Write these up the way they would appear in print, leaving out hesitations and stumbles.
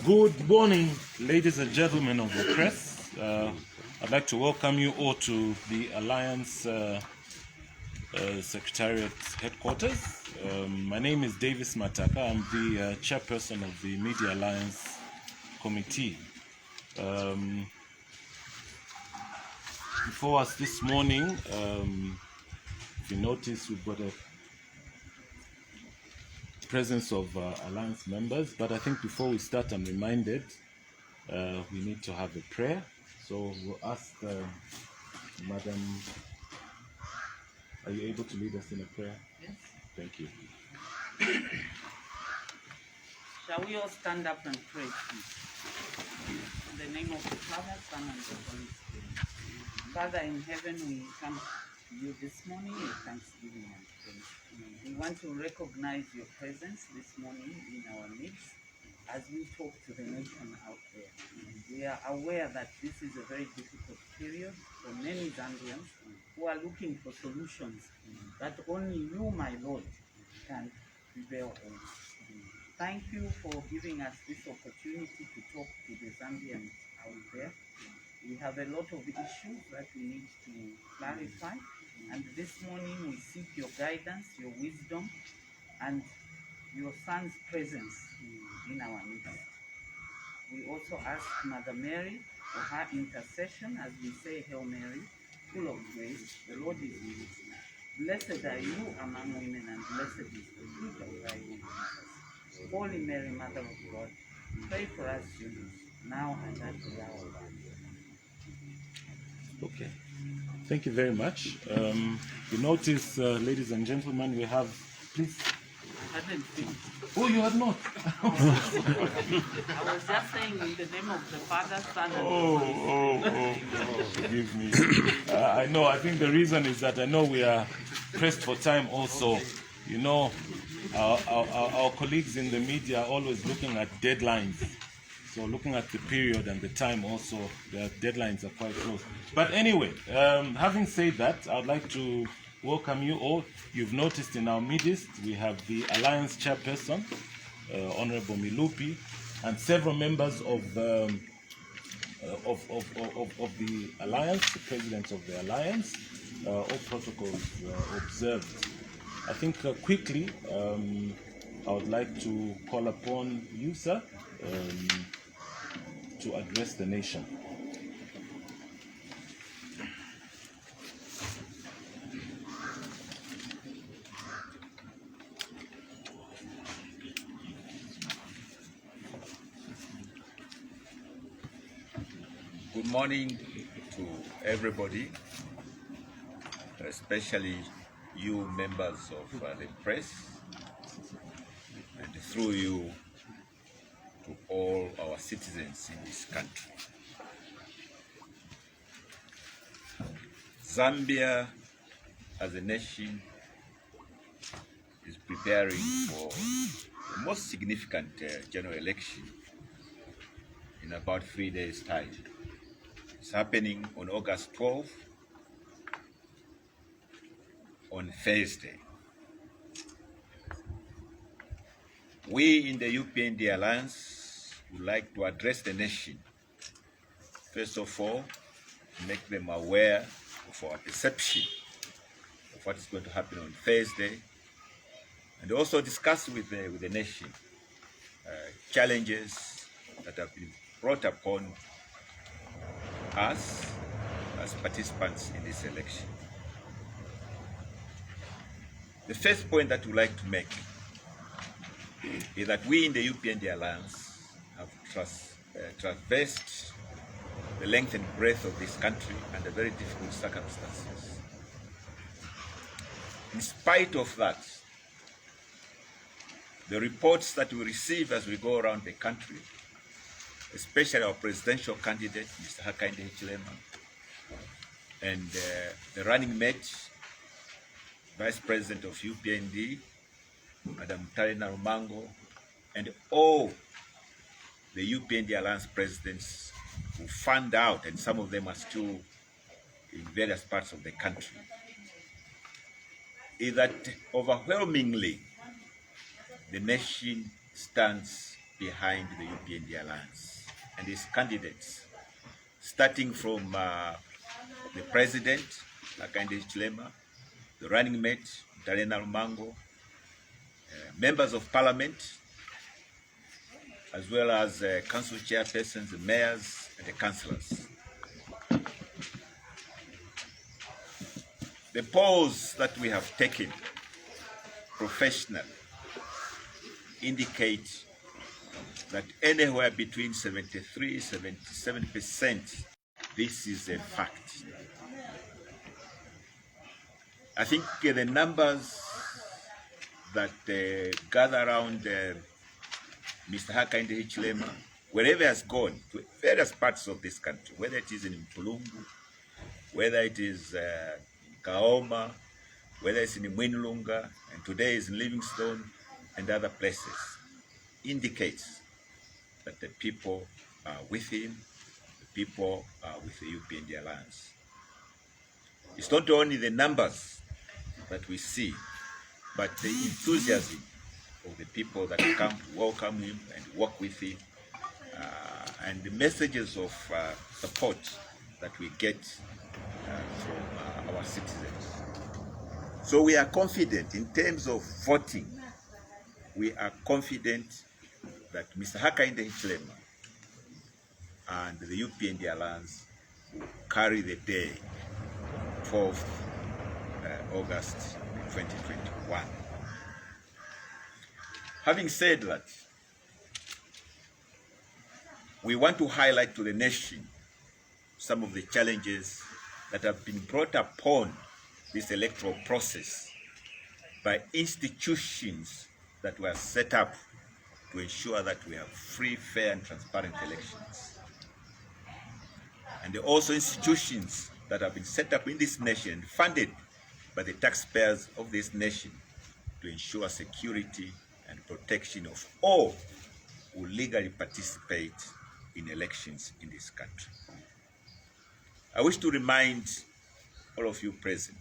Good morning, ladies and gentlemen of the press. I'd like to welcome you all to the Alliance Secretariat headquarters. My name is Davis Mataka. I'm the chairperson of the Media Alliance Committee. Before us this morning, if you notice, we've got a presence of Alliance members, but I think before we start, I'm reminded we need to have a prayer. So we'll ask Madam, are you able to lead us in a prayer? Yes. Thank you. Shall we all stand up and pray, please? In the name of the Father, Son, and the Holy Spirit. Father in heaven, we come to you this morning with thanksgiving and praise. We want to recognize your presence this morning in our midst as we talk to the nation out there. We are aware that this is a very difficult period for many Zambians who are looking for solutions that only you, my Lord, can prevail on. Thank you for giving us this opportunity to talk to the Zambians out there. We have a lot of issues that we need to clarify, and this morning we seek your guidance, your wisdom, and your Son's presence in our midst. We also ask Mother Mary for her intercession as we say, Hail Mary, full of grace, the Lord is with you. Blessed are you among women, and blessed is the fruit of thy womb, Jesus. Holy Mary, Mother of God, pray for us sinners, now and at the hour of our death. Okay, thank you very much. You notice, ladies and gentlemen, we have, please. I didn't think. Oh, you had not? I was just saying in the name of the Father, Son, and the Holy Spirit. Forgive me. I know, I think the reason is that I know we are pressed for time also. You know, our colleagues in the media are always looking at deadlines. So looking at the period and the time also, the deadlines are quite close. But anyway, having said that, I'd like to welcome you all. You've noticed in our midst, we have the Alliance chairperson, Honorable Milupi, and several members of the Alliance, the presidents of the Alliance, all protocols observed. I think quickly, I would like to call upon you, sir, to address the nation. Good morning to everybody, especially you members of the press, and through you to all our citizens in this country. Zambia as a nation is preparing for the most significant general election in about 3 days' time. It's happening on August 12th, on Thursday. We in the UPND Alliance would like to address the nation. First of all, make them aware of our perception of what is going to happen on Thursday, and also discuss with the nation challenges that have been brought upon us as participants in this election. The first point that we'd like to make is that we in the UPND Alliance have traversed the length and breadth of this country under very difficult circumstances. In spite of that, the reports that we receive as we go around the country, especially our presidential candidate, Mr. Hakainde Hichilema, and the running mate, Vice President of UPND, Madam Tarena Rumango, and all the UPND Alliance presidents who fund out, and some of them are still in various parts of the country, is that overwhelmingly the nation stands behind the UPND Alliance and its candidates, starting from the President, Hakainde Hichilema, the running mate, Tarena Rumango, members of Parliament, as well as council chairpersons, the mayors, and the councillors. The polls that we have taken professionally indicate that anywhere between 73–77%, this is a fact. I think the numbers that gather around Mr. Hakainde Hichilema, wherever he has gone, to various parts of this country, whether it is in Mpulungu, whether it is Kaoma, whether it's in Mwinilunga, and today is in Livingstone and other places, indicates that the people are with him, the people are with the UPND Alliance. It's not only the numbers that we see, but the enthusiasm of the people that come to welcome him and work with him, and the messages of support that we get from our citizens. So we are confident in terms of voting. We are confident that Mr. Hakainde Hichilema and the UPND Alliance will carry the day, 12th August 2021. Having said that, we want to highlight to the nation some of the challenges that have been brought upon this electoral process by institutions that were set up to ensure that we have free, fair, and transparent elections. And also institutions that have been set up in this nation, funded by the taxpayers of this nation, to ensure security and protection of all who legally participate in elections in this country. I wish to remind all of you present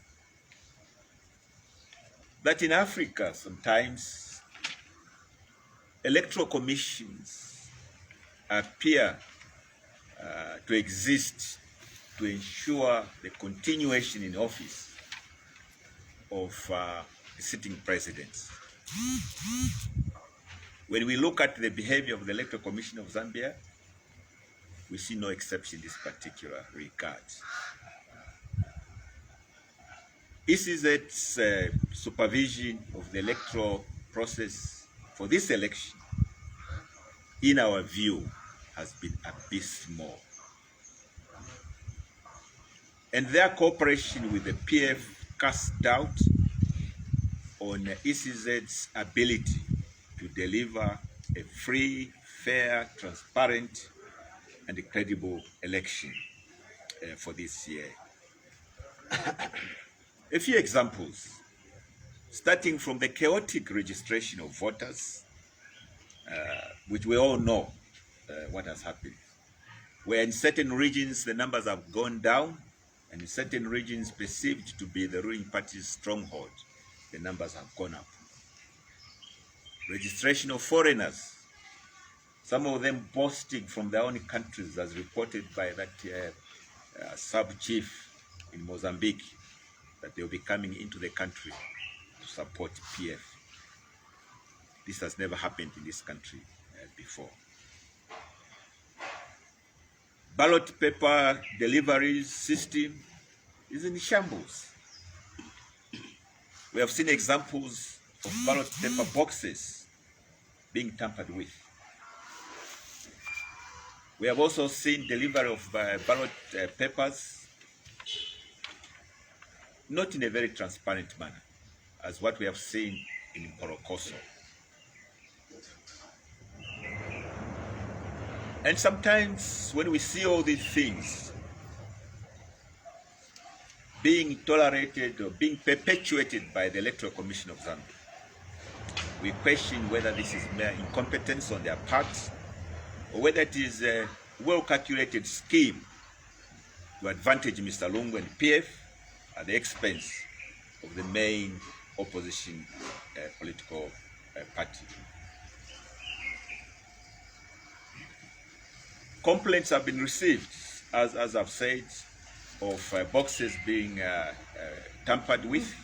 that in Africa sometimes electoral commissions appear to exist to ensure the continuation in office of the sitting presidents. When we look at the behavior of the Electoral Commission of Zambia, we see no exception in this particular regard. ECZ's supervision of the electoral process for this election, in our view, has been abysmal. And their cooperation with the PF casts doubt on ECZ's ability to deliver a free, fair, transparent, and a credible election for this year. A few examples, starting from the chaotic registration of voters, which we all know what has happened, where in certain regions the numbers have gone down, and in certain regions perceived to be the ruling party's stronghold, the numbers have gone up. Registration of foreigners, some of them boasting from their own countries, as reported by that sub-chief in Mozambique, that they will be coming into the country to support PF. This has never happened in this country before. Ballot paper delivery system is in shambles. We have seen examples of ballot paper boxes being tampered with. We have also seen delivery of ballot papers, not in a very transparent manner, as what we have seen in Korokoso. And sometimes when we see all these things being tolerated or being perpetuated by the Electoral Commission of Zambia, we question whether this is mere incompetence on their part or whether it is a well-calculated scheme to advantage Mr. Lungu and PF at the expense of the main opposition political party. Complaints have been received, as I've said, of boxes being tampered with,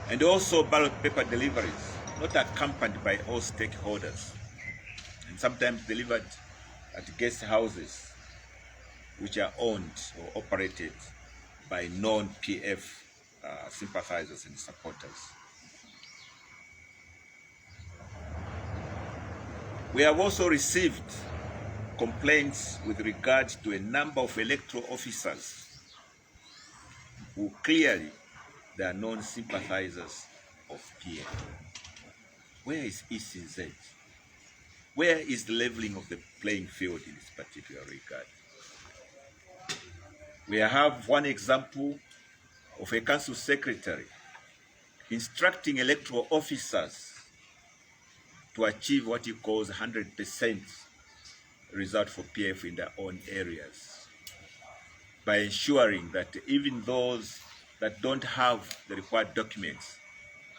and also ballot paper deliveries not accompanied by all stakeholders, and sometimes delivered at guest houses which are owned or operated by non-PF sympathizers and supporters. We have also received complaints with regard to a number of electoral officers who clearly they are non-sympathizers of PF. Where is ECZ? Where is the leveling of the playing field in this particular regard? We have one example of a council secretary instructing electoral officers to achieve what he calls 100% result for PF in their own areas, by ensuring that even those that don't have the required documents,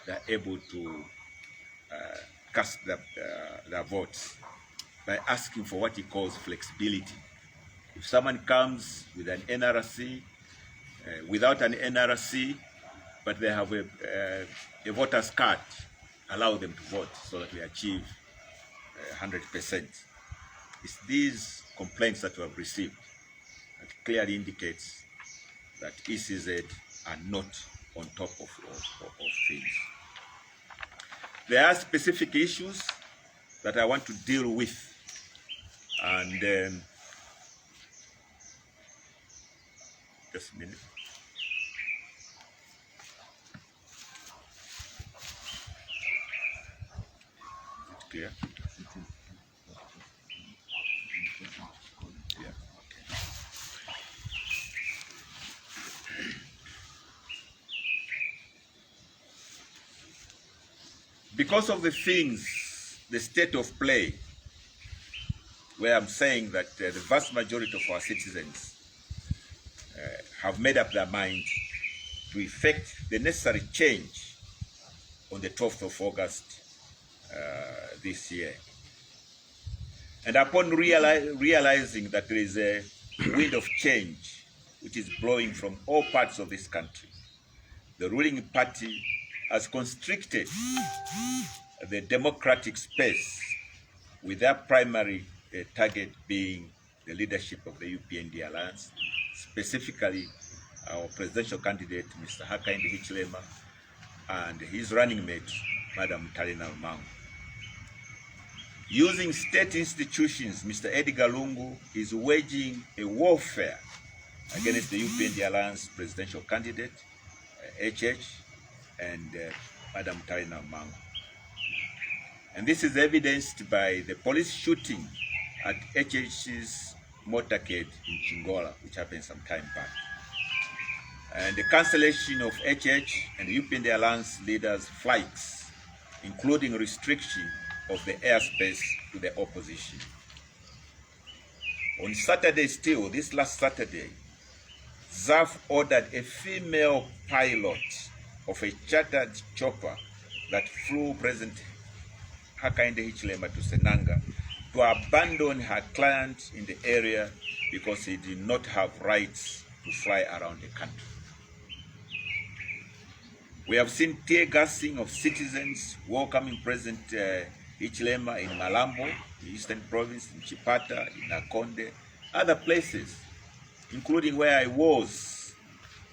they're able to cast their votes by asking for what he calls flexibility. If someone comes with an NRC, without an NRC, but they have a voter's card, allow them to vote so that we achieve 100%. It's these complaints that we have received that clearly indicates that ECZ are not on top of things. There are specific issues that I want to deal with, and just a minute. Clear? Yeah. Okay. Because of the things, the state of play, where I'm saying that the vast majority of our citizens have made up their mind to effect the necessary change on the 12th of August this year. And upon realizing that there is a wind of change which is blowing from all parts of this country, the ruling party has constricted the democratic space, with their primary target being the leadership of the UPND Alliance, specifically our presidential candidate, Mr. Hakainde Hichilema, and his running mate, Madam Talina Mangu. Using state institutions, Mr. Edgar Lungu is waging a warfare against the UPND Alliance presidential candidate, HH, and Madam Talina Mangu. And this is evidenced by the police shooting at HH's motorcade in Chingola, which happened some time back, and the cancellation of HH and UPND Alliance leaders' flights, including restriction of the airspace to the opposition. On Saturday still, this last Saturday, ZAF ordered a female pilot of a chartered chopper that flew President Hakainde Hichilema to Senanga to abandon her client in the area because he did not have rights to fly around the country. We have seen tear gassing of citizens welcoming President Hichilema in Malambo, the Eastern Province, in Chipata, in Nakonde, other places, including where I was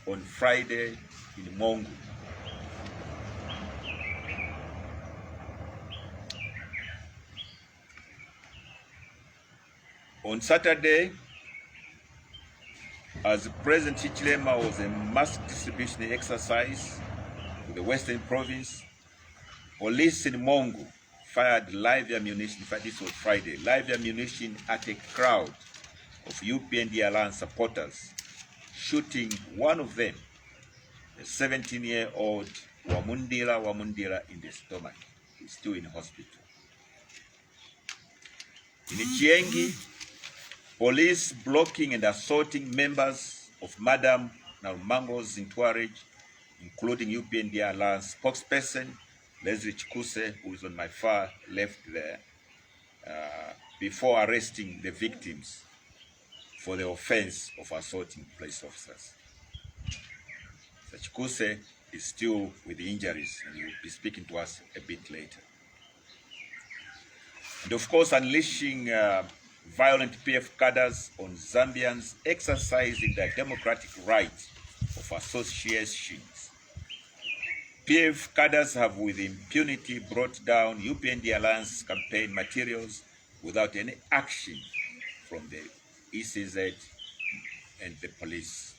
on Friday in Mongu. On Saturday, as President Hichilema was a mass distribution exercise to the Western Province, police in Mongu fired live ammunition. In fact, this was Friday, live ammunition at a crowd of UPND Alliance supporters, shooting one of them, a 17-year-old Wamundira in the stomach. He's still in hospital. In Chiengi, police blocking and assaulting members of Madam Narumango's entourage, including UPND Alliance spokesperson Leslie Chikuse, who is on my far left there, before arresting the victims for the offense of assaulting police officers. Chikuse is still with the injuries, and he will be speaking to us a bit later. And of course, unleashing violent PF cadres on Zambians exercising their democratic right of associations. PF cadres have with impunity brought down UPND Alliance campaign materials without any action from the ECZ and the police.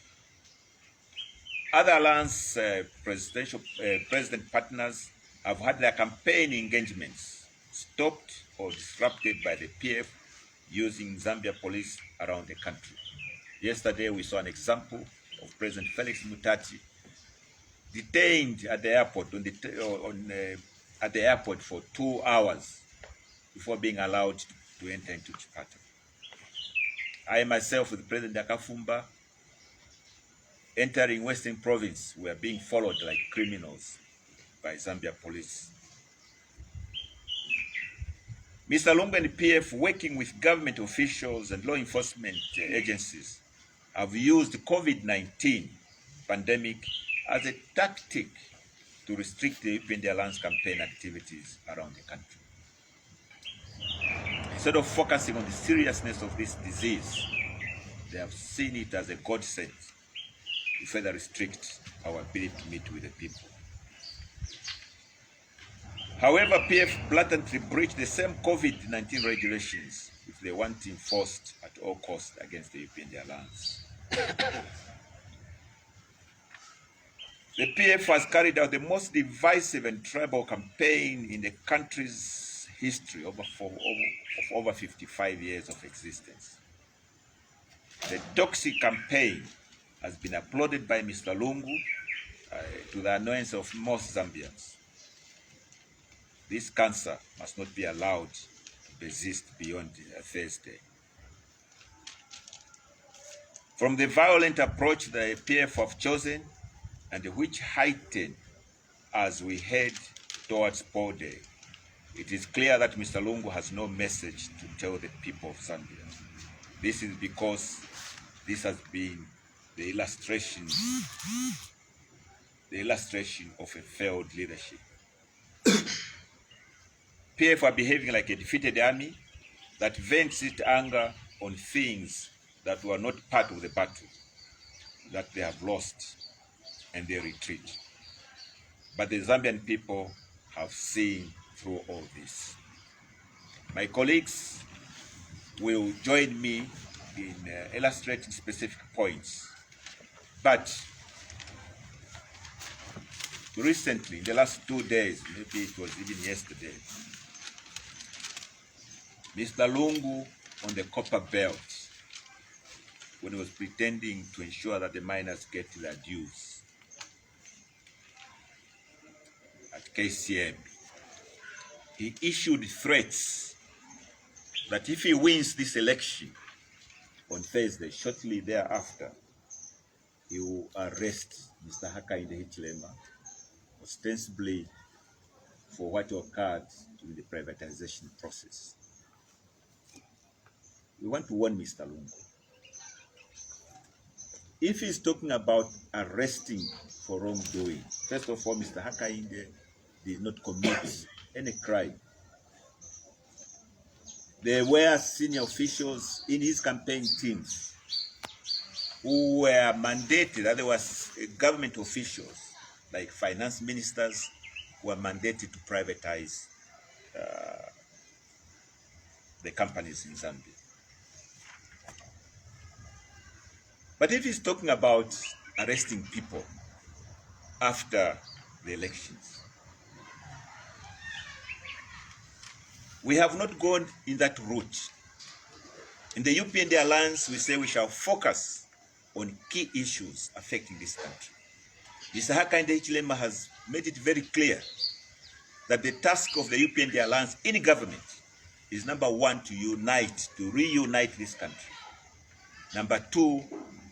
Other Alliance president partners have had their campaign engagements stopped or disrupted by the PF using Zambia police around the country. Yesterday, we saw an example of President Felix Mutati detained at the airport at the airport for 2 hours before being allowed to enter into Chipata. I myself, with President Akafumba, entering Western Province, were being followed like criminals by Zambia police. Mr. Lungu and PF, working with government officials and law enforcement agencies, have used the COVID-19 pandemic as a tactic to restrict the UPND Alliance campaign activities around the country. Instead of focusing on the seriousness of this disease, they have seen it as a godsend to further restrict our ability to meet with the people. However, PF blatantly breached the same COVID-19 regulations which they want enforced at all costs against the UPND Alliance. The PF has carried out the most divisive and tribal campaign in the country's history of over 55 years of existence. The toxic campaign has been applauded by Mr. Lungu to the annoyance of most Zambians. This cancer must not be allowed to persist beyond Thursday. From the violent approach the PF have chosen, and which heightened as we head towards Poll Day, it is clear that Mr. Lungu has no message to tell the people of Zambia. This is because this has been the illustration of a failed leadership. PF are behaving like a defeated army that vents its anger on things that were not part of the battle, that they have lost, and they retreat. But the Zambian people have seen through all this. My colleagues will join me in illustrating specific points. But recently, in the last 2 days, maybe it was even yesterday, Mr. Lungu on the copper belt, when he was pretending to ensure that the miners get their dues at KCM, he issued threats that if he wins this election on Thursday, shortly thereafter, he will arrest Mr. Hakainde Hichilema, ostensibly for what occurred in the privatization process. We want to warn Mr. Lungu. If he's talking about arresting for wrongdoing, first of all, Mr. Hakainde did not commit any crime. There were senior officials in his campaign teams who were mandated, there was government officials like finance ministers who were mandated to privatize the companies in Zambia. But if he's talking about arresting people after the elections, we have not gone in that route. In the UPND Alliance, we say we shall focus on key issues affecting this country. Mr. Hakainde Hichilema has made it very clear that the task of the UPND Alliance in government is, number one, to unite, to reunite this country. Number two,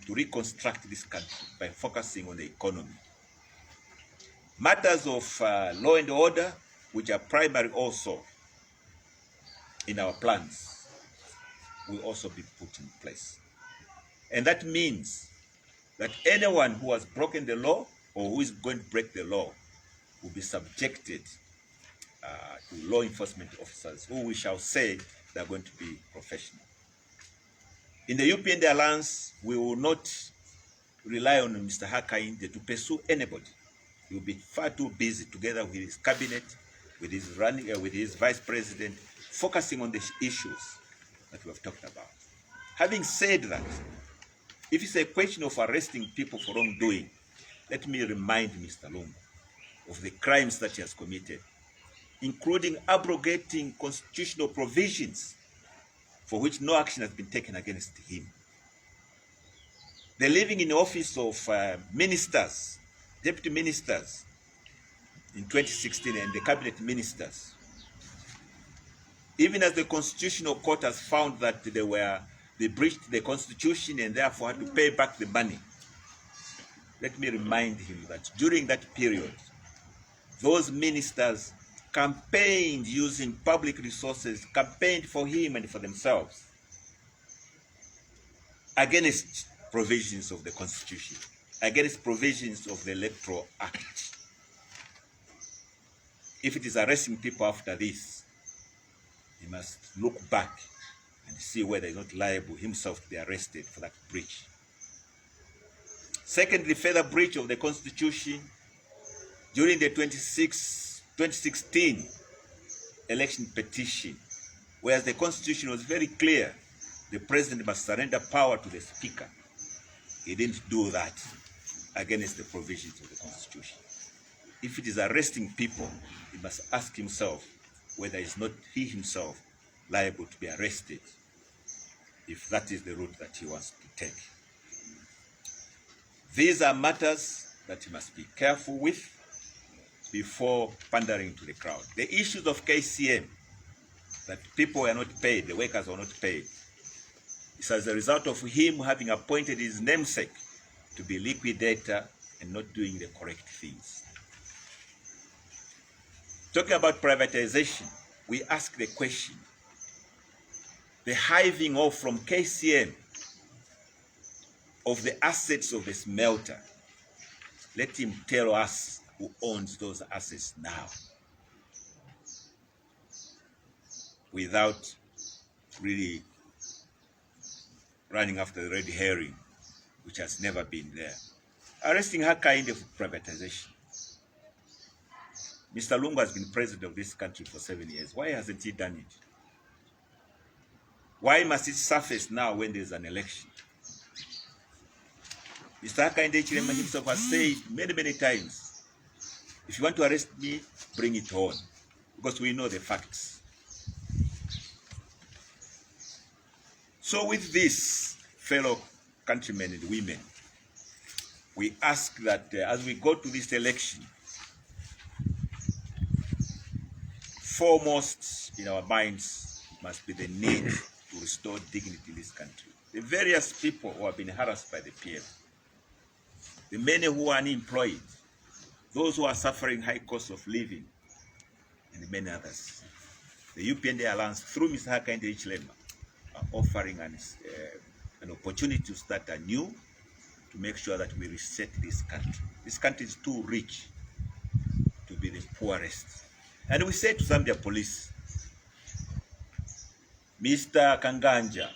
to reconstruct this country by focusing on the economy. Matters of law and order, which are primary also in our plans, will also be put in place. And that means that anyone who has broken the law or who is going to break the law will be subjected to law enforcement officers who we shall say they are going to be professional. In the UPND Alliance, we will not rely on Mr. Hakainde to pursue anybody. He will be far too busy together with his cabinet, with his vice president, focusing on the issues that we have talked about. Having said that, if it's a question of arresting people for wrongdoing, let me remind Mr. Lungu of the crimes that he has committed, including abrogating constitutional provisions for which no action has been taken against him. The leaving in office of ministers, deputy ministers in 2016 and the cabinet ministers, even as the Constitutional Court has found that they breached the Constitution and therefore had to pay back the money. Let me remind him that during that period, those ministers campaigned using public resources, campaigned for him and for themselves against provisions of the Constitution, against provisions of the Electoral Act. If it is arresting people after this, he must look back and see whether he's not liable himself to be arrested for that breach. Secondly, further breach of the Constitution during the 2016 election petition, whereas the Constitution was very clear, the president must surrender power to the speaker. He didn't do that against the provisions of the Constitution. If it is arresting people, he must ask himself whether he's not he himself liable to be arrested if that is the route that he wants to take. These are matters that he must be careful with before pandering to the crowd. The issues of KCM, that people were not paid, the workers were not paid, it's as a result of him having appointed his namesake to be liquidator and not doing the correct things. Talking about privatization, we ask the question, the hiving off from KCM of the assets of the smelter, let him tell us who owns those assets now, without really running after the red herring, which has never been there. Arresting Hakainde for privatization. Mr. Lungu has been president of this country for 7 years. Why hasn't he done it? Why must it surface now when there's an election? Mr. Hakainde Hichilema himself has said many, many times, if you want to arrest me, bring it on, because we know the facts. So with this, fellow countrymen and women, we ask that as we go to this election, foremost in our minds must be the need to restore dignity in this country. The various people who have been harassed by the PM, the many who are unemployed, those who are suffering high cost of living, and many others. The UPND Alliance, through Mr. Hakainde Hichilema, are offering an opportunity to start anew, to make sure that we reset this country. This country is too rich to be the poorest. And we say to Zambia police, Mr. Kanganja,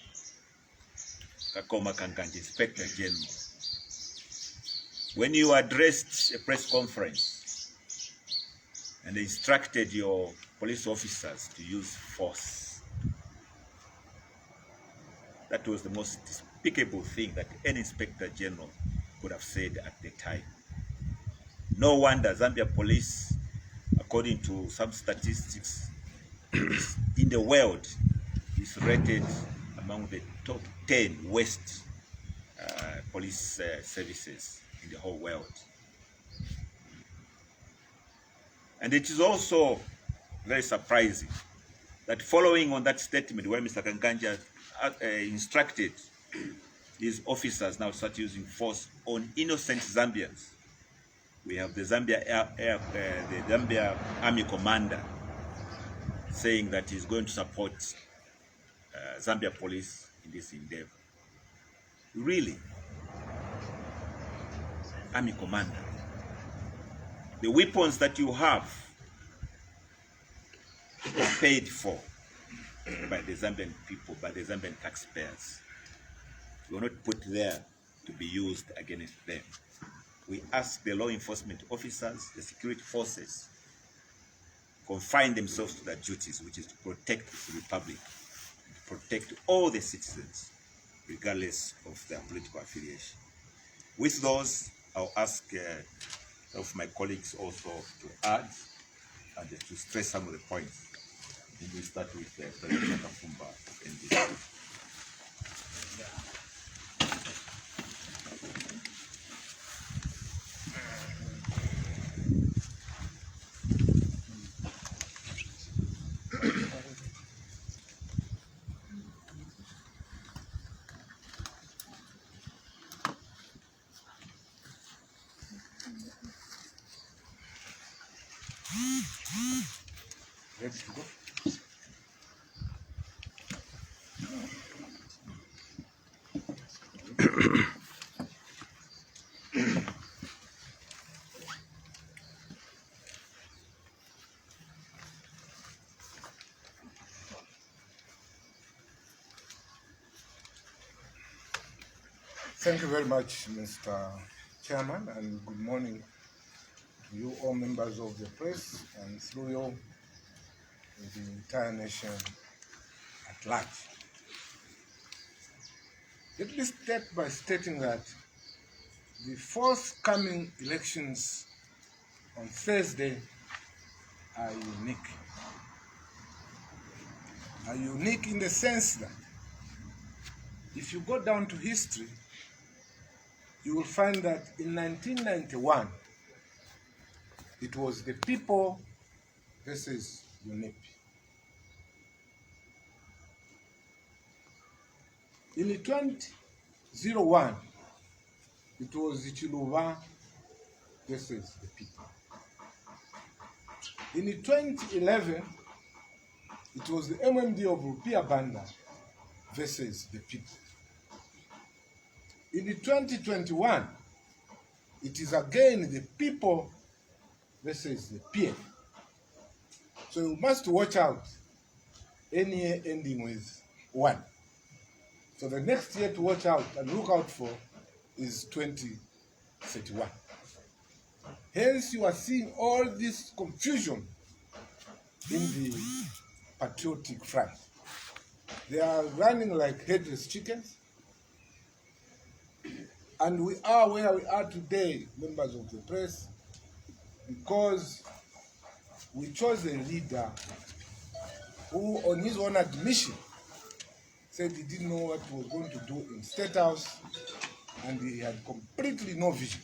Kakoma Kanganja, Inspector General, when you addressed a press conference and instructed your police officers to use force, that was the most unspeakable thing that any Inspector General could have said at the time. No wonder Zambia police, according to some statistics, in the world is rated among the top 10 worst police services in the whole world. And it is also very surprising that following on that statement where Mr. Kankanja instructed these officers now start using force on innocent Zambians, we have the Zambia Army Commander saying that he's going to support Zambia police in this endeavor. Really? Army Commander, the weapons that you have are paid for by the Zambian people, by the Zambian taxpayers. We are not put there to be used against them. We ask the law enforcement officers, the security forces, confine themselves to their duties, which is to protect the republic, to protect all the citizens, regardless of their political affiliation. With those, I'll ask of my colleagues also to add and to stress some of the points. And we start with President Kafumba and this. Ready to go? Thank you very much, Mr. Chairman, and good morning to you all members of the press and through you, the entire nation at large. Let me start by stating that the forthcoming elections on Thursday are unique. Are unique in the sense that if you go down to history, you will find that in 1991, it was the people versus UNEP. In 2001, it was the Chiluba versus the people. In 2011, it was the MMD of Rupia Banda versus the people. In 2021, it is again the people versus the PF. So you must watch out any year ending with 1. So the next year to watch out and look out for is 2031. Hence you are seeing all this confusion in the patriotic front. They are running like headless chickens. And we are where we are today, members of the press, because we chose a leader who, on his own admission, said he didn't know what he was going to do in State House, and he had completely no vision.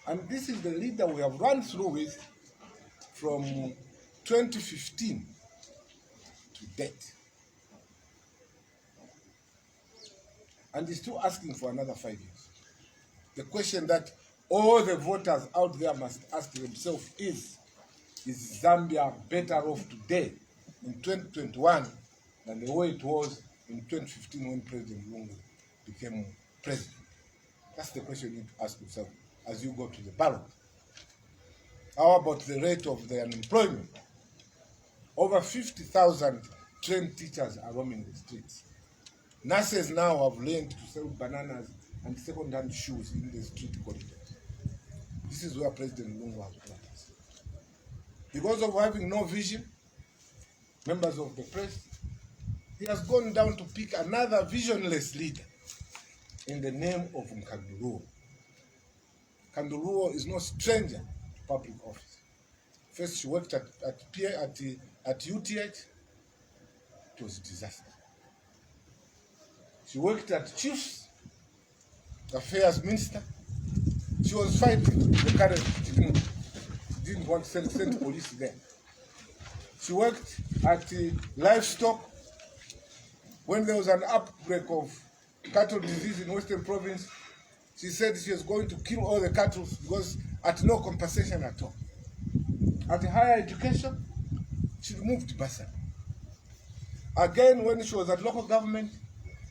And this is the leader we have run through with from 2015 to date. And he's still asking for another 5 years. The question that all the voters out there must ask themselves is Zambia better off today in 2021 than the way it was in 2015 when President Lungu became president? That's the question you need to ask yourself as you go to the ballot. How about the rate of the unemployment? Over 50,000 trained teachers are roaming the streets. Nurses now have learned to sell bananas and second-hand shoes in the street corridors. This is where President Lungu has brought us. Because of having no vision, members of the press, he has gone down to pick another visionless leader in the name of Mkanduruo. Mkanduruo is no stranger to public office. First, she worked at UTH. It was a disaster. She worked at Chiefs Affairs Minister. She was fighting the current, didn't want to send police there. She worked at livestock. When there was an outbreak of cattle disease in Western Province, she said she was going to kill all the cattle because at no compensation at all. At higher education, she removed bursary. Again, when she was at local government,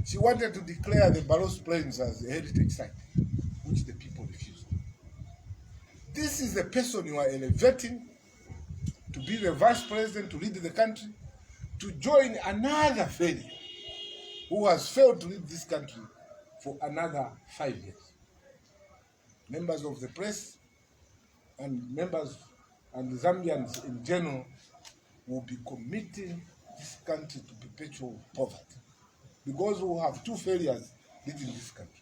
she wanted to declare the Barros Plains as a heritage site, which the people refused. This is the person you are elevating to be the vice president, to lead the country, to join another failure who has failed to lead this country for another 5 years. Members of the press and members and the Zambians in general will be committing this country to perpetual poverty because we have two failures leading this country.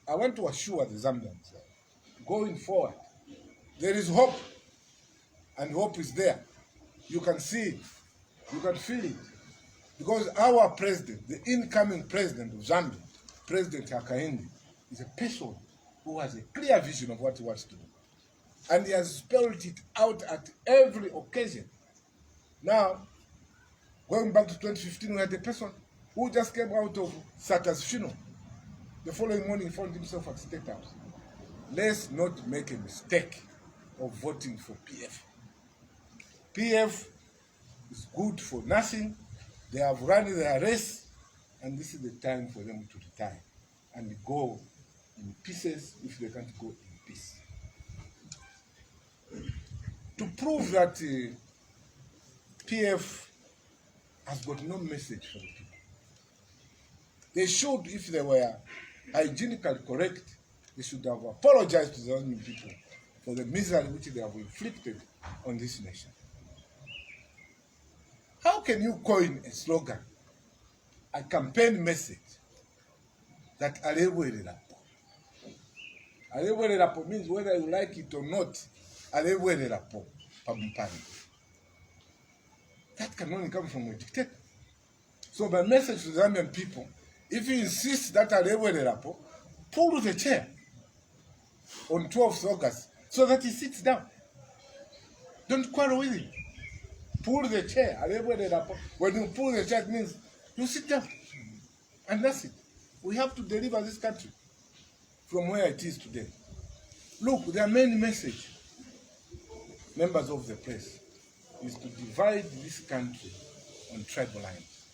I want to assure the Zambians that going forward, there is hope, and hope is there. You can see it, you can feel it, because our president, the incoming president of Zambia, President Hakainde, is a person who has a clear vision of what he wants to do. And he has spelled it out at every occasion. Now, going back to 2015, we had a person who just came out of Sata's funeral. The following morning, he found himself at State House. Let's not make a mistake of voting for PF. PF is good for nothing. They have run their race, and this is the time for them to retire and go in pieces if they can't go in peace. To prove that PF has got no message for the people, they should, if they were hygienically correct, they should have apologized to the Zambian people for the misery which they have inflicted on this nation. How can you coin a slogan, a campaign message, that Alewele Lapo? Alewele Lapo means whether you like it or not, Alewele Lapo, Pampani. That can only come from a dictator. So my message to the Zambian people, if you insist that Alewele Lapo, pull the chair on 12th August so that he sits down. Don't quarrel with him. Pull the chair. When you pull the chair, it means you sit down. And that's it. We have to deliver this country from where it is today. Look, there are many messages, members of the press, is to divide this country on tribal lines.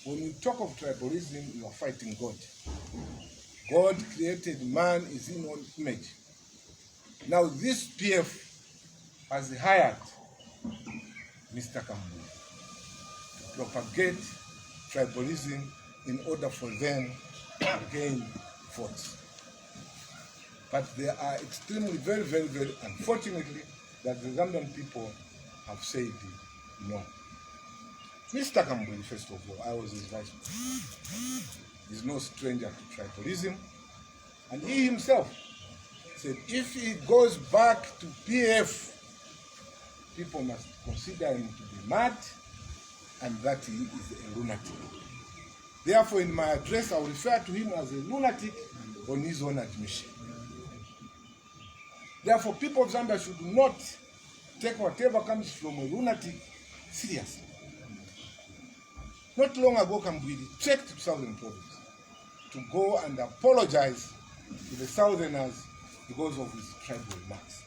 When you talk of tribalism, you are fighting God. God created man in his own image. Now this PF has hired Mr. Kambu to propagate tribalism in order for them to gain votes. But they are extremely, very, very, very unfortunately that the Zambian people have said no. Mr. Kambu, first of all, I was his vice president. He's no stranger to tribalism. And he himself said if he goes back to PF, people must consider him to be mad and that he is a lunatic. Therefore, in my address, I will refer to him as a lunatic on his own admission. Therefore, people of Zambia should not take whatever comes from a lunatic seriously. Not long ago, Kambwidi trekked to Southern Province to go and apologize to the Southerners because of his tribal marks.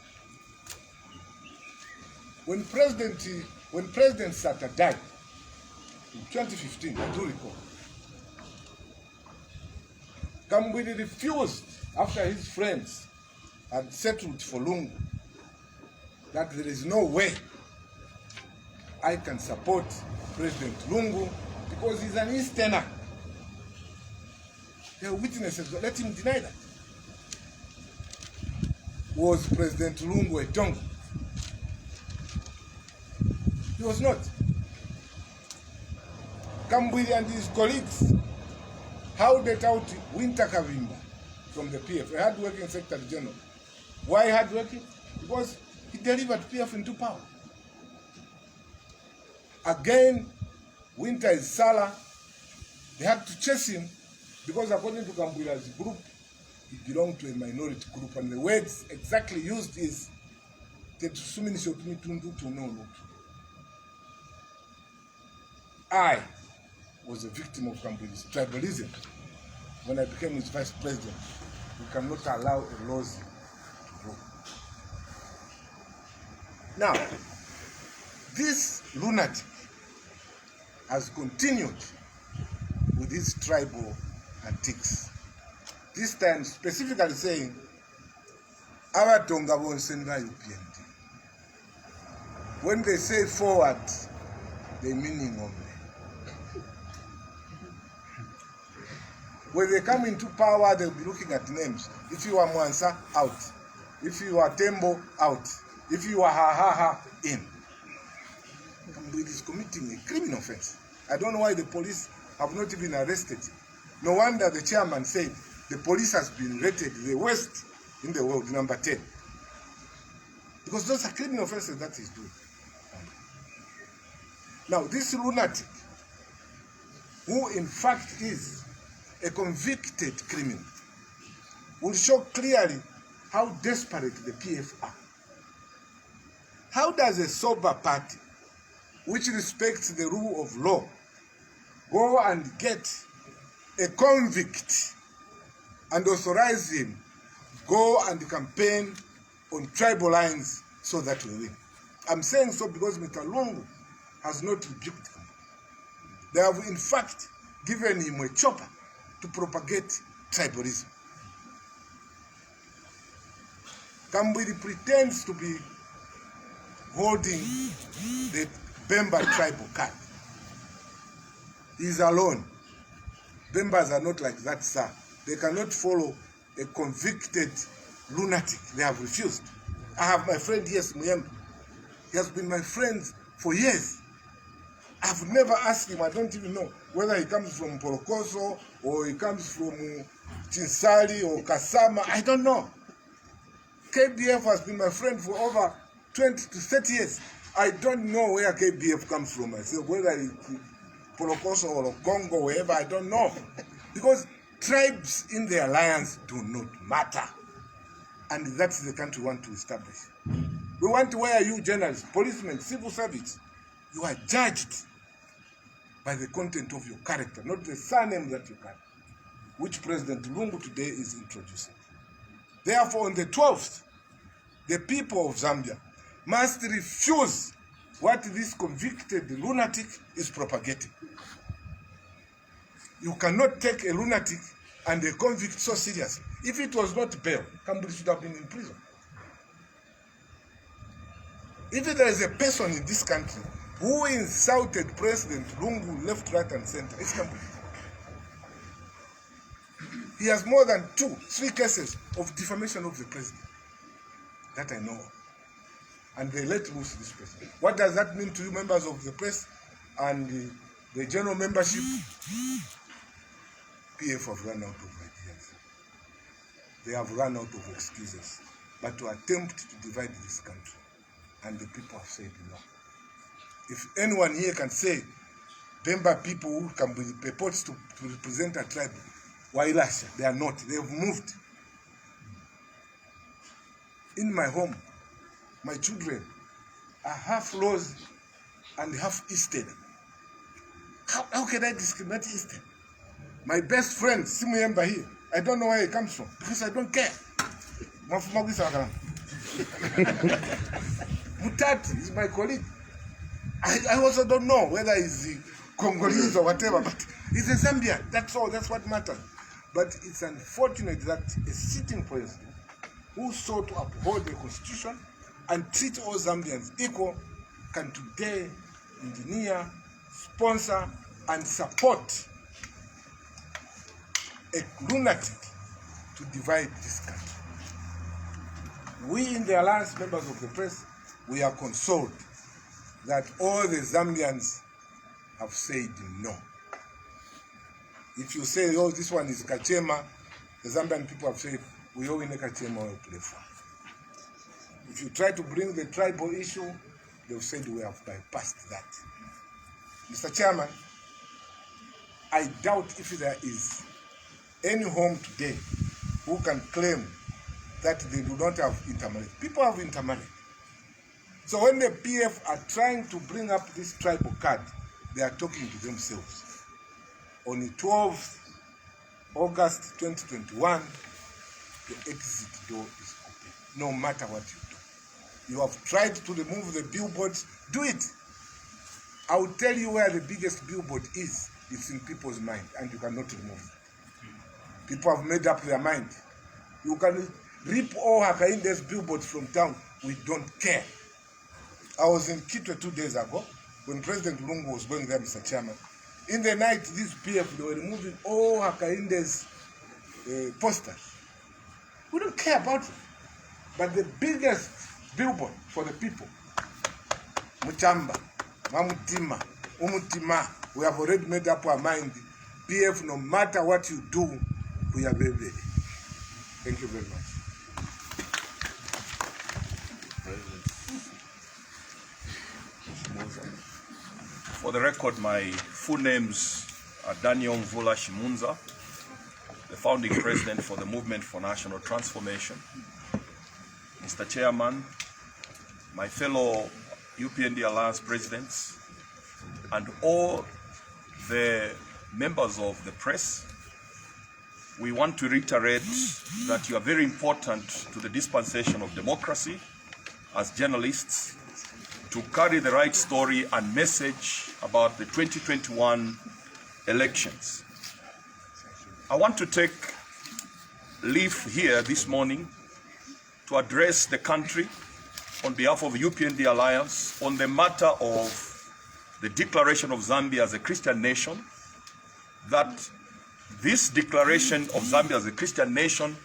When President Sata died in 2015, I do recall, Kambwidi refused, after his friends had settled for Lungu, that there is no way I can support President Lungu because he's an Easterner. There are witnesses, but let him deny that. Was President Lungu a Tonga? He was not. Kambwili and his colleagues howled out Winter Kavimba from the PF, a hard-working Secretary General. Why hard-working? Because he delivered PF into power. Again, Winter is Sala. They had to chase him because according to Kambwila's group, he belonged to a minority group, and the words exactly used is I was a victim of Kambwila's tribalism. When I became his vice president, we cannot allow a laws to go. Now, this lunatic has continued with his tribal antics. This time specifically saying, our Tonga won't send UPND. When they say forward, they meaning only. When they come into power, they'll be looking at names. If you are Mwansa, out. If you are Tembo, out. If you are Ha, in. Kambwili is committing a criminal offense. I don't know why the police have not even arrested him. No wonder the chairman said the police has been rated the worst in the world, number 10. Because those are criminal offenses that he's doing. Now, this lunatic, who in fact is a convicted criminal, will show clearly how desperate the PF are. How does a sober party, which respects the rule of law, go and get a convict and authorize him go and campaign on tribal lines so that we win? I'm saying so because Mr. Lungu has not rebuked him. They have in fact given him a chopper to propagate tribalism. Kambwili pretends to be holding the Bemba tribal card. He is alone. Bembas are not like that, sir. They cannot follow a convicted lunatic. They have refused. I have my friend, yes, Muyembe. He has been my friend for years. I've never asked him, I don't even know whether he comes from Porokoso or he comes from Chinsali or Kasama. I don't know. KBF has been my friend for over 20 to 30 years. I don't know where KBF comes from myself, whether it's Porokoso or Congo, wherever, I don't know. Because tribes in the alliance do not matter. And that's the country we want to establish. We want to wear you journalists, policemen, civil service. You are judged by the content of your character, not the surname that you carry, which President Lungu today is introducing. Therefore, on the 12th, the people of Zambia must refuse what this convicted lunatic is propagating. You cannot take a lunatic and a convict so seriously. If it was not bail, Kambwili should have been in prison. If there is a person in this country who insulted President Lungu left, right, and center, it's Kambwili. He has more than 2-3 cases of defamation of the president that I know of. And they let loose this person. What does that mean to you, members of the press and the general membership? PF have run out of ideas. They have run out of excuses. But to attempt to divide this country, and the people have said no. If anyone here can say, Bemba people who can be purports to represent a tribe, Wailasha, they are not. They have moved. In my home, my children are half Loz and half Eastern. How can I discriminate Eastern? My best friend, Simuyemba here, I don't know where he comes from because I don't care. Mutati is my colleague. I also don't know whether he's Congolese or whatever, but he's a Zambian. That's all. That's what matters. But it's unfortunate that a sitting president who sought to uphold the constitution and treat all Zambians equal can today engineer, sponsor, and support a lunatic to divide this country. We in the Alliance, members of the press, we are consoled that all the Zambians have said no. If you say, oh, this one is Kachema, the Zambian people have said, we all in a Kachema will play for. If you try to bring the tribal issue, they've said we have bypassed that. Mr. Chairman, I doubt if there is any home today who can claim that they do not have intermarriage. People have intermarried. So when the PF are trying to bring up this tribal card, they are talking to themselves. On the 12th August 2021, the exit door is open, no matter what you do. You have tried to remove the billboards, do it. I will tell you where the biggest billboard is. It's in people's mind, and you cannot remove it. People have made up their mind. You can rip all Hakainde's billboards from town. We don't care. I was in Kitwe 2 days ago when President Lungu was going there, Mr. Chairman. In the night, these PF, they were removing all Hakainde's posters. We don't care about it. But the biggest billboard for the people, Muchamba, Mamutima, Umutima, we have already made up our mind. PF, no matter what you do, we are very ready. Thank you very much. For the record, my full names are Daniel Mvula Shimunza, the founding president for the Movement for National Transformation. Mr. Chairman, my fellow UPND Alliance presidents, and all the members of the press, we want to reiterate that you are very important to the dispensation of democracy as journalists, to carry the right story and message about the 2021 elections. I want to take leave here this morning to address the country on behalf of the UPND Alliance on the matter of the declaration of Zambia as a Christian nation, that this declaration of Zambia as a Christian nation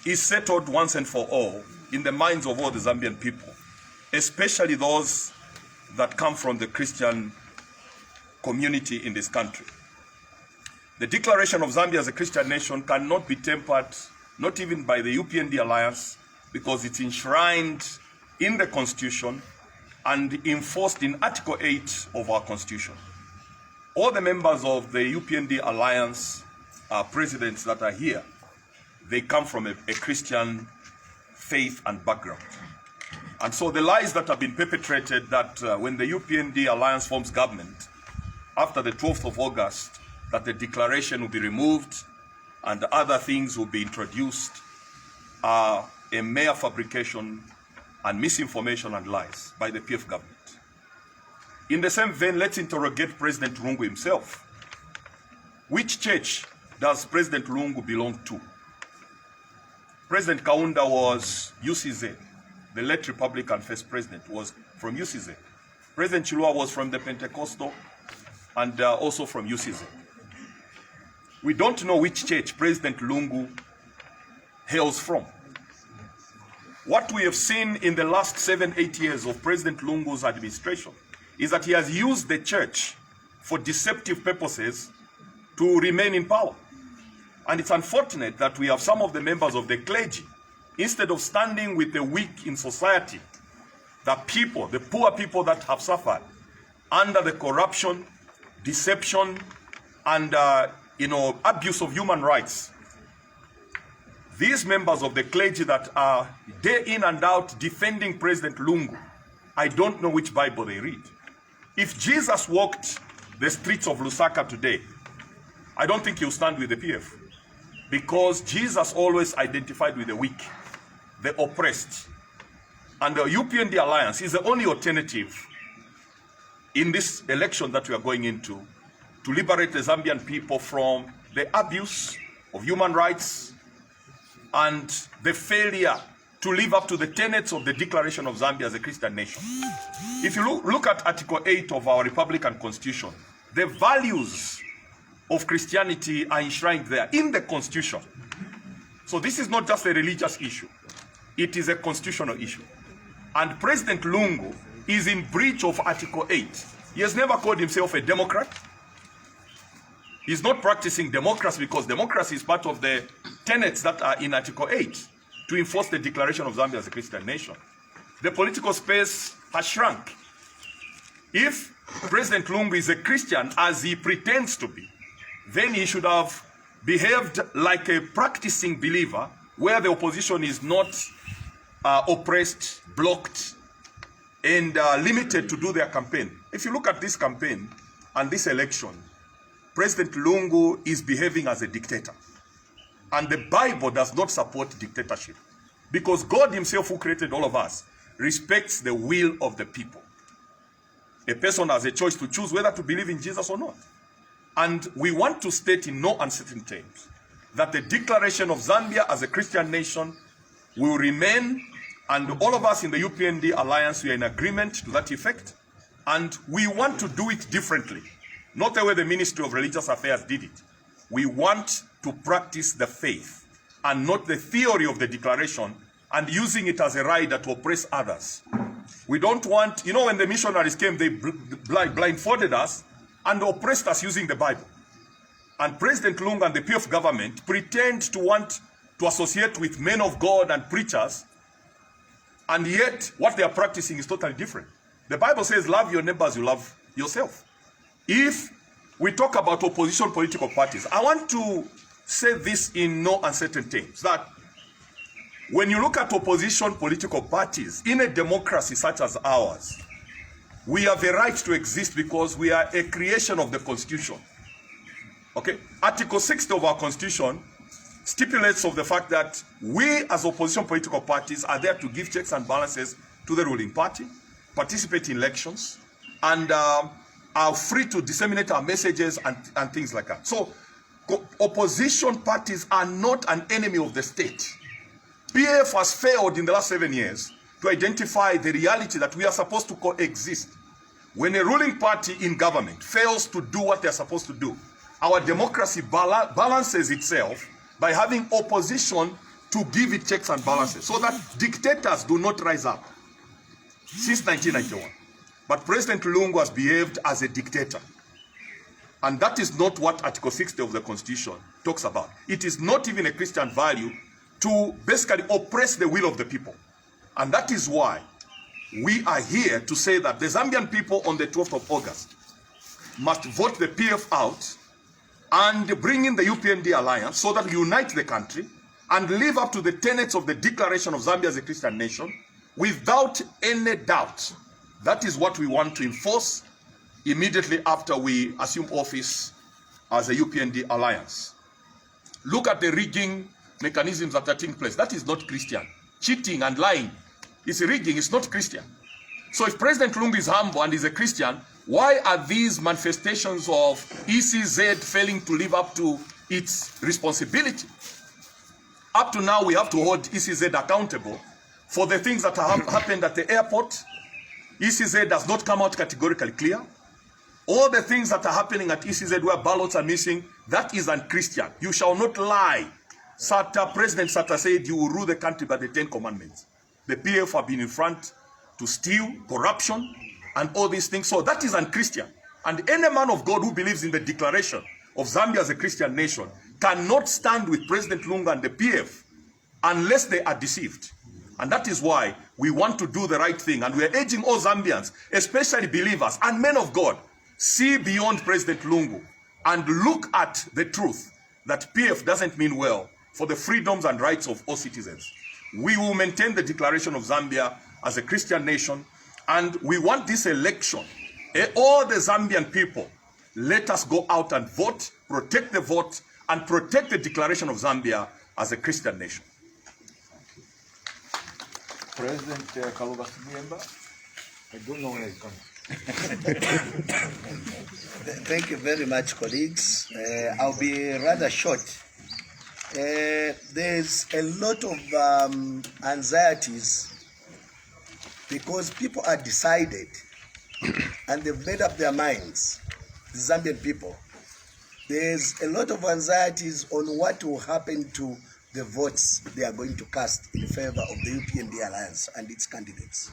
is settled once and for all in the minds of all the Zambian people, especially those that come from the Christian community in this country. The declaration of Zambia as a Christian nation cannot be tempered, not even by the UPND Alliance, because it's enshrined in the Constitution and enforced in Article 8 of our Constitution. All the members of the UPND Alliance presidents that are here, they come from a Christian faith and background. And so the lies that have been perpetrated that when the UPND Alliance forms government, after the 12th of August, that the declaration will be removed and other things will be introduced are a mere fabrication and misinformation and lies by the PF government. In the same vein, let's interrogate President Lungu himself. Which church does President Lungu belong to? President Kaunda was UCZ. The late Republican first president was from UCZ. President Chilua was from the Pentecostal and also from UCZ. We don't know which church President Lungu hails from. What we have seen in the last 7-8 years of President Lungu's administration is that he has used the church for deceptive purposes to remain in power. And it's unfortunate that we have some of the members of the clergy, instead of standing with the weak in society, the people, the poor people that have suffered under the corruption, deception, and abuse of human rights. These members of the clergy that are day in and out defending President Lungu, I don't know which Bible they read. If Jesus walked the streets of Lusaka today, I don't think he'll stand with the PF, because Jesus always identified with the weak, the oppressed. And the UPND Alliance is the only alternative in this election that we are going into to liberate the Zambian people from the abuse of human rights and the failure to live up to the tenets of the Declaration of Zambia as a Christian nation. If you look at Article 8 of our Republican Constitution, the values of Christianity are enshrined there in the Constitution. So this is not just a religious issue. It is a constitutional issue. And President Lungu is in breach of Article 8. He has never called himself a Democrat. He's not practicing democracy, because democracy is part of the tenets that are in Article 8 to enforce the declaration of Zambia as a Christian nation. The political space has shrunk. If President Lungu is a Christian, as he pretends to be, then he should have behaved like a practicing believer, where the opposition is not oppressed, blocked, and limited to do their campaign. If you look at this campaign and this election, President Lungu is behaving as a dictator. And the Bible does not support dictatorship, because God himself, who created all of us, respects the will of the people. A person has a choice to choose whether to believe in Jesus or not. And we want to state in no uncertain terms that the declaration of Zambia as a Christian nation will remain, and all of us in the UPND Alliance, we are in agreement to that effect, and we want to do it differently, not the way the Ministry of Religious Affairs did it. We want to practice the faith and not the theory of the declaration and using it as a rider to oppress others. We don't want, you know, when the missionaries came, they blindfolded us and oppressed us using the Bible. And President Lungu and the PF government pretend to want to associate with men of God and preachers, and yet what they are practicing is totally different. The Bible says, love your neighbor as you love yourself. If we talk about opposition political parties, I want to say this in no uncertain terms, that when you look at opposition political parties in a democracy such as ours, we have a right to exist because we are a creation of the Constitution. Okay? Article 60 of our Constitution stipulates of the fact that we as opposition political parties are there to give checks and balances to the ruling party, participate in elections, and are free to disseminate our messages and things like that. So opposition parties are not an enemy of the state. PF has failed in the last 7 years to identify the reality that we are supposed to coexist. When a ruling party in government fails to do what they're supposed to do, our democracy balances itself by having opposition to give it checks and balances, so that dictators do not rise up. Since 1991. But President Lungu has behaved as a dictator. And that is not what Article 60 of the Constitution talks about. It is not even a Christian value to basically oppress the will of the people. And that is why we are here to say that the Zambian people on the 12th of August must vote the PF out and bring in the UPND Alliance so that we unite the country and live up to the tenets of the declaration of Zambia as a Christian nation without any doubt. That is what we want to enforce immediately after we assume office as a UPND Alliance. Look at the rigging mechanisms that are taking place. That is not Christian. Cheating and lying is rigging, it's not Christian. So if President Lungu is humble and is a Christian, why are these manifestations of ECZ failing to live up to its responsibility? Up to now, we have to hold ECZ accountable for the things that have happened at the airport. ECZ does not come out categorically clear. All the things that are happening at ECZ where ballots are missing, that is unchristian. You shall not lie. President Sata said you will rule the country by the 10 commandments. The PF have been in front to steal, corruption, and all these things. So that is unchristian. And any man of God who believes in the declaration of Zambia as a Christian nation cannot stand with President Lungu and the PF unless they are deceived. And that is why we want to do the right thing. And we are urging all Zambians, especially believers and men of God, see beyond President Lungu and look at the truth that PF doesn't mean well for the freedoms and rights of all citizens. We will maintain the declaration of Zambia as a Christian nation, and we want this election, all the Zambian people, let us go out and vote, protect the vote, and protect the declaration of Zambia as a Christian nation. President Kaluba Simiemba. I don't know where it comes. Thank you very much, colleagues. I'll be rather short. There's a lot of anxieties because people are decided and they've made up their minds, the Zambian people. There's a lot of anxieties on what will happen to the votes they are going to cast in favor of the UPND Alliance and its candidates.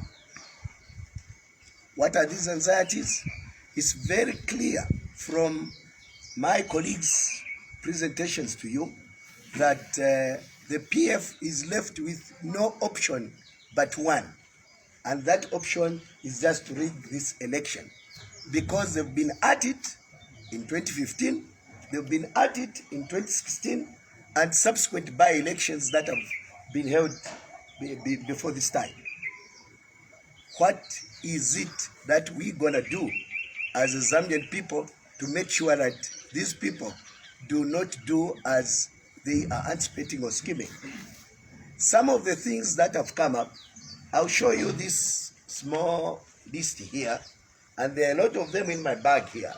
What are these anxieties? It's very clear from my colleagues' presentations to you that the PF is left with no option but one, and that option is just to rig this election, because they've been at it in 2015, they've been at it in 2016, and subsequent by-elections that have been held before this time. What is it that we're gonna do as a Zambian people to make sure that these people do not do as they are anticipating or scheming? Some of the things that have come up, I'll show you this small list here, and there are a lot of them in my bag here.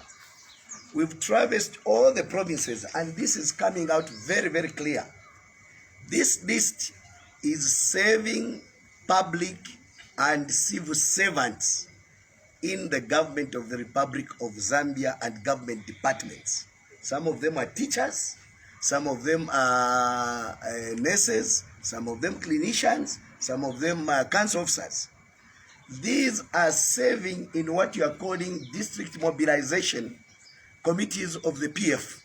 We've traversed all the provinces, and this is coming out very, very clear. This list is serving public and civil servants in the government of the Republic of Zambia and government departments. Some of them are teachers, some of them are nurses, some of them clinicians, some of them are council officers. These are serving in what you are calling district mobilization committees of the PF.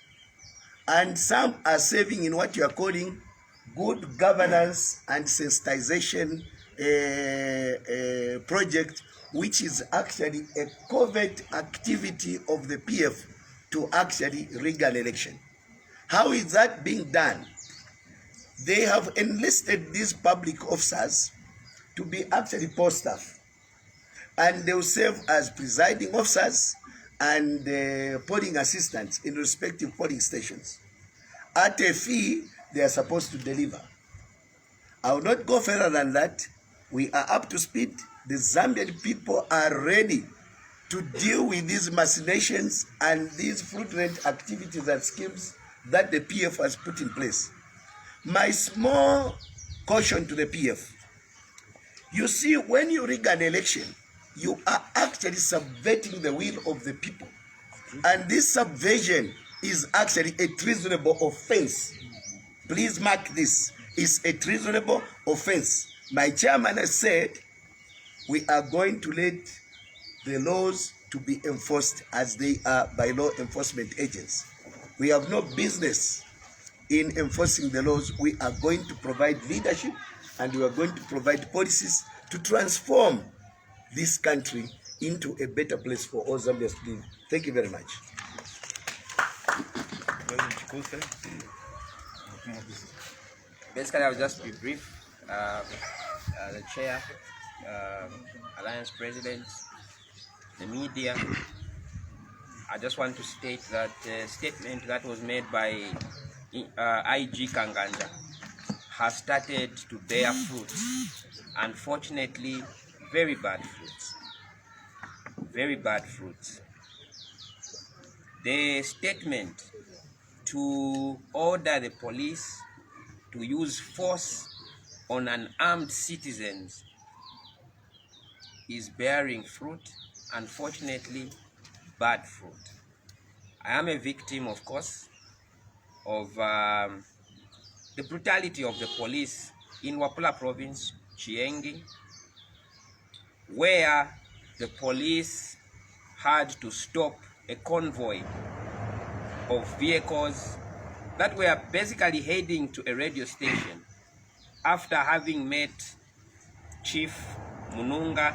And some are serving in what you are calling good governance and sensitization project, which is actually a covert activity of the PF to actually rig an election. How is that being done? They have enlisted these public officers to be actually post staff, and they will serve as presiding officers and polling assistants in respective polling stations. At a fee, they are supposed to deliver. I will not go further than that. We are up to speed. The Zambian people are ready to deal with these machinations and these fraudulent activities and schemes that the PF has put in place. My small caution to the PF: you see, when you rig an election, you are actually subverting the will of the people. And this subversion is actually a treasonable offense. Please mark this. It's a treasonable offense. My chairman has said we are going to let the laws to be enforced as they are by law enforcement agents. We have no business in enforcing the laws. We are going to provide leadership, and we are going to provide policies to transform this country into a better place for all Zambians to live. Thank you very much. Basically, I'll just be brief. The chair, Alliance president, the media, I just want to state that statement that was made by IG Kanganja has started to bear fruit. Unfortunately, very bad fruits. Very bad fruits. The statement to order the police to use force on unarmed citizens is bearing fruit, unfortunately, bad fruit. I am a victim, of course, of the brutality of the police in Wapula province, Chiengi, where the police had to stop a convoy of vehicles that were basically heading to a radio station after having met Chief Mununga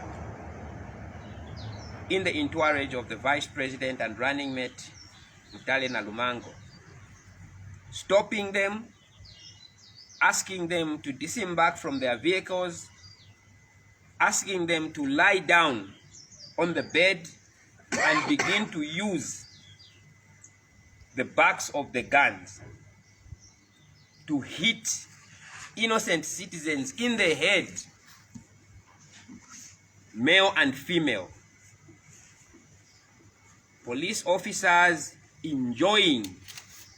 in the entourage of the Vice President and running mate Mutale Nalumango, stopping them, asking them to disembark from their vehicles, asking them to lie down on the bed and begin to use the backs of the guns to hit innocent citizens in the head, male and female. Police officers enjoying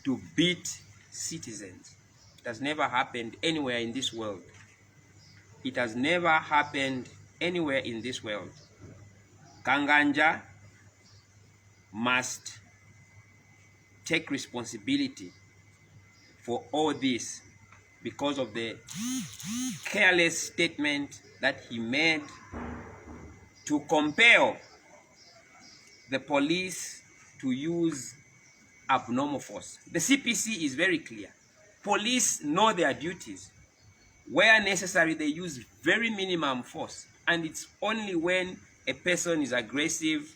to beat citizens. It has never happened anywhere in this world. It has never happened anywhere in this world. Kanganja must take responsibility for all this because of the careless statement that he made to compel the police to use abnormal force. The CPC is very clear. Police know their duties. Where necessary, they use very minimum force, and it's only when a person is aggressive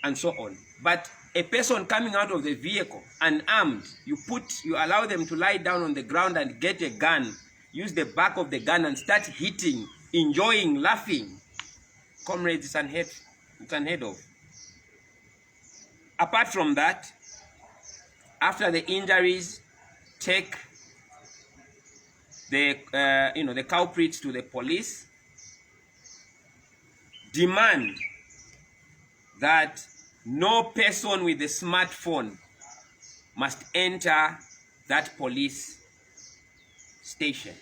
and so on. But a person coming out of the vehicle unarmed, you allow them to lie down on the ground and get a gun, use the back of the gun and start hitting, enjoying, laughing. Comrades, it's unheard of. Apart from that, after the injuries, take the culprits to the police, demand that no person with a smartphone must enter that police station.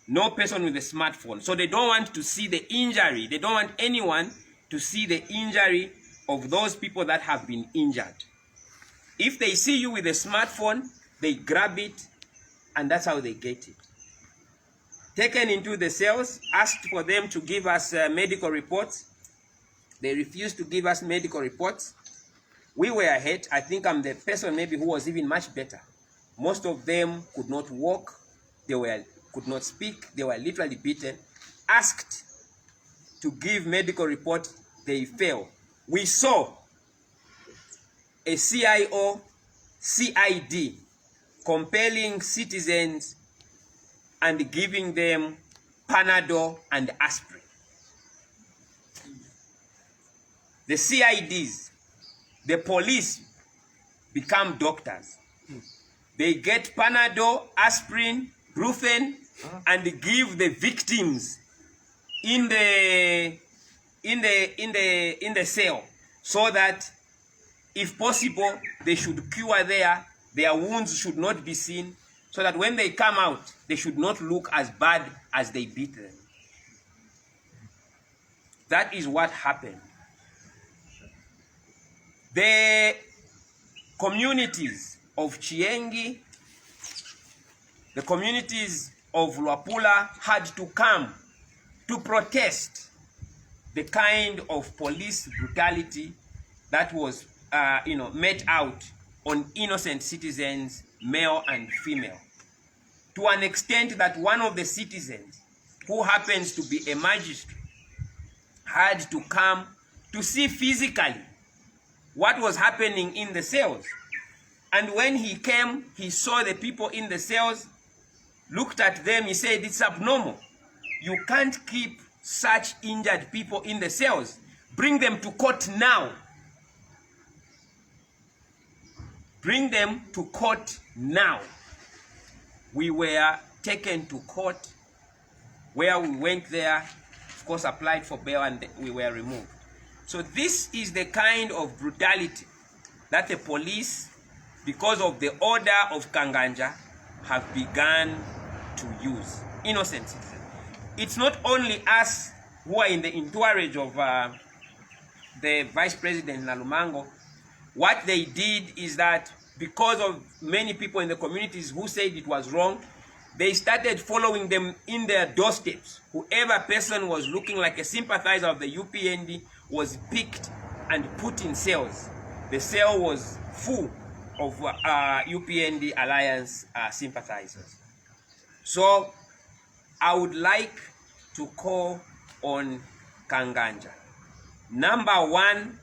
No person with a smartphone. So they don't want to see the injury. They don't want anyone to see the injury of those people that have been injured. If they see you with a smartphone, they grab it, and that's how they get it. Taken into the cells, asked for them to give us medical reports. They refused to give us medical reports. We were hurt. I think I'm the person maybe who was even much better. Most of them could not walk. They could not speak. They were literally beaten. Asked to give medical report, they failed. We saw a CIO, CID compelling citizens and giving them Panadol and aspirin. The CIDs, the police, become doctors. They get Panadol, aspirin, Brufen, and give the victims in the cell, so that if possible they should cure their wounds should not be seen, so that when they come out they should not look as bad as they beat them. That is what happened. The communities of Chiengi, the communities of Luapula had to come to protest the kind of police brutality that was met out on innocent citizens, male and female. To an extent that one of the citizens, who happens to be a magistrate, had to come to see physically what was happening in the cells. And when he came, he saw the people in the cells, looked at them, he said, it's abnormal. You can't keep such injured people in the cells. Bring them to court now. Bring them to court now. We were taken to court, where we went there, of course applied for bail, and we were removed. So this is the kind of brutality that the police, because of the order of Kanganja, have begun to use. Innocent citizens. It's not only us who are in the entourage of the Vice President Nalumango. What they did is that, because of many people in the communities who said it was wrong, they started following them in their doorsteps. Whoever person was looking like a sympathizer of the UPND was picked and put in cells. The cell was full of UPND Alliance sympathizers. So I would like to call on Kanganja. Number one,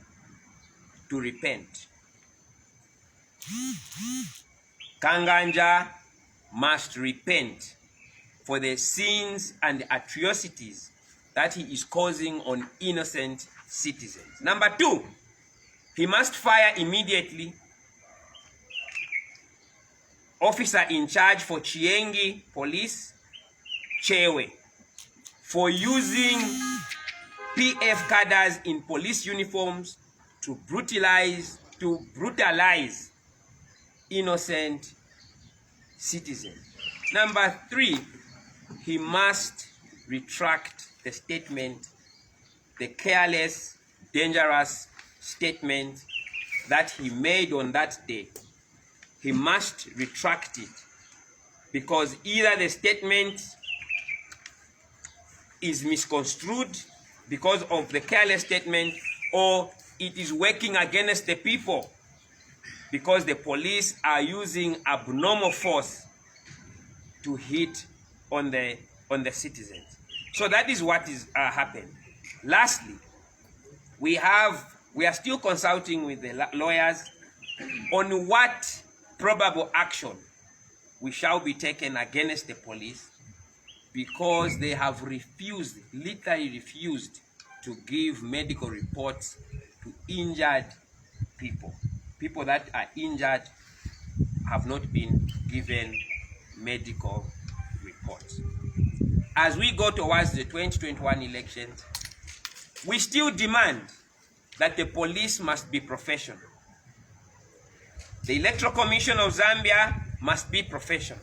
to repent. Kanganja must repent for the sins and atrocities that he is causing on innocent citizens. Number two, he must fire immediately officer in charge for Chiengi Police, Chewe, for using PF cadres in police uniforms to brutalize innocent citizens. Number three, he must retract the statement, the careless, dangerous statement that he made on that day. He must retract it, because either the statement is misconstrued because of the careless statement, or it is working against the people because the police are using abnormal force to hit on the citizens. So that is what is happened. Lastly, we are still consulting with the lawyers on what probable action we shall be taken against the police, because they have refused, literally refused, to give medical reports to injured people. People that are injured have not been given medical reports. As we go towards the 2021 elections, we still demand that the police must be professional. The Electoral Commission of Zambia must be professional.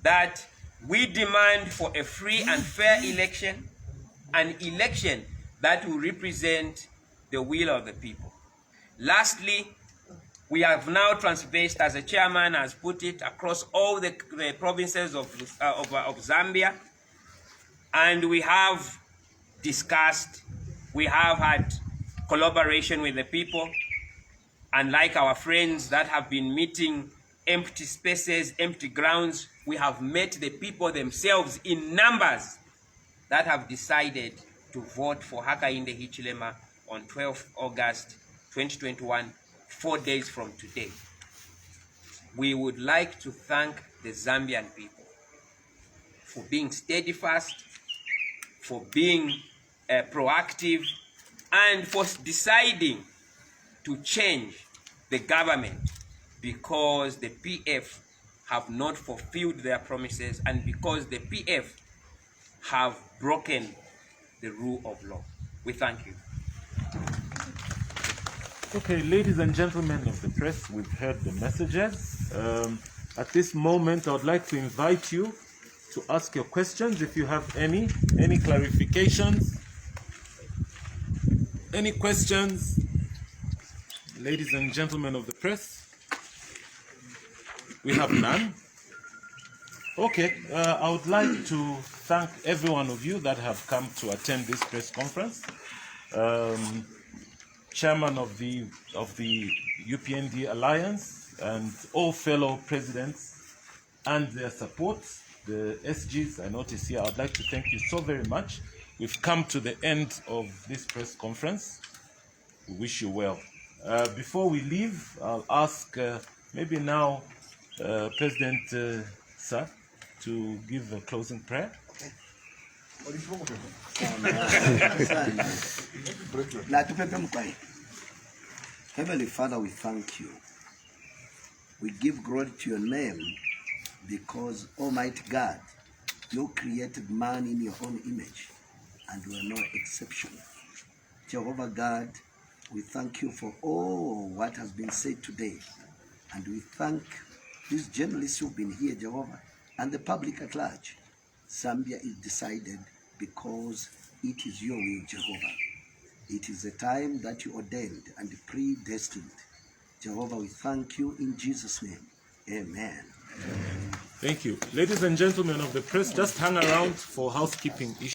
That we demand for a free and fair election, an election that will represent the will of the people. Lastly, we have now transversed, as the chairman has put it, across all the provinces of Zambia, and we have discussed, we have had collaboration with the people, and like our friends that have been meeting empty spaces, empty grounds, we have met the people themselves in numbers that have decided to vote for Hakainde Hichilema on 12 August 2021, 4 days from today. We would like to thank the Zambian people for being steadfast, for being proactive, and for deciding to change the government because the PF have not fulfilled their promises and because the PF have broken the rule of law. We thank you. Okay, ladies and gentlemen of the press, we've heard the messages. At this moment, I would like to invite you to ask your questions if you have any clarifications, any questions, ladies and gentlemen of the press. We have none. Okay, I would like to thank every one of you that have come to attend this press conference. Chairman of the UPND Alliance and all fellow presidents and their support, the SGs I notice here, I would like to thank you so very much. We've come to the end of this press conference. We wish you well. Before we leave, I'll ask maybe now President Sir to give a closing prayer. Heavenly Father, we thank you. We give glory to your name because, Almighty God, you created man in your own image and we are no exception. Jehovah God, we thank you for all what has been said today. And we thank these journalists who've been here, Jehovah, and the public at large. Zambia is decided because it is your will, Jehovah. It is a time that you ordained and predestined. Jehovah, we thank you in Jesus' name. Amen. Thank you. Ladies and gentlemen of the press, just hang around for housekeeping issues.